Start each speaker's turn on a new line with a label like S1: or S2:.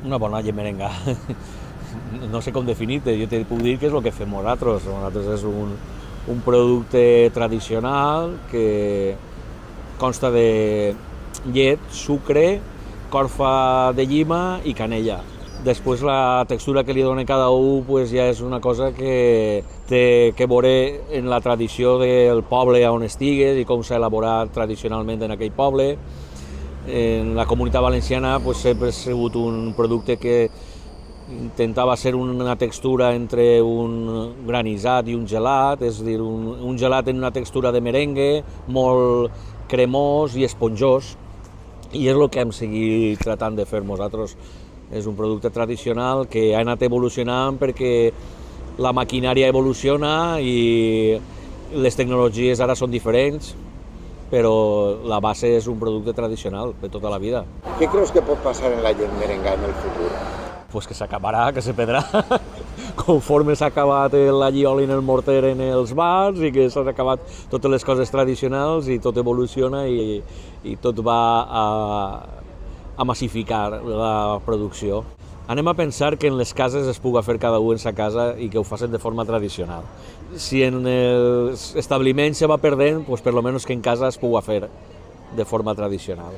S1: Una bona llemerenga. No sé com definir-te, jo te puc dir que és el que fem nosaltres. Nosaltres és un producte tradicional que consta de llet, sucre, corfa de llima i canella. Després la textura que li dona cada un pues, ja és una cosa que té que veure en la tradició del poble on estigues i com s'ha elaborat tradicionalment en aquell poble. En la Comunitat Valenciana pues, sempre ha sigut un producte que intentava ser una textura entre un granissat i un gelat, és a dir, un gelat en una textura de merengue, molt cremós i esponjós, i és el que hem seguit tratant de fer nosaltres. És un producte tradicional que ha anat evolucionant perquè la maquinària evoluciona i les tecnologies ara són diferents, però la base és un producte tradicional de tota la vida.
S2: Què creus que pot passar en la llemerenga en el futur?
S1: Pues que s'acabarà, que se perdrà, conforme s'ha acabat l'allioli en el morter en els bars i que s'han acabat totes les coses tradicionals i tot evoluciona i tot va a massificar la producció. Anem a pensar que en les cases es puga fer cada un en sa casa i que ho facin de forma tradicional. Si en els establiments se va perdent, pues per lo menos que en casa es puga fer de forma tradicional.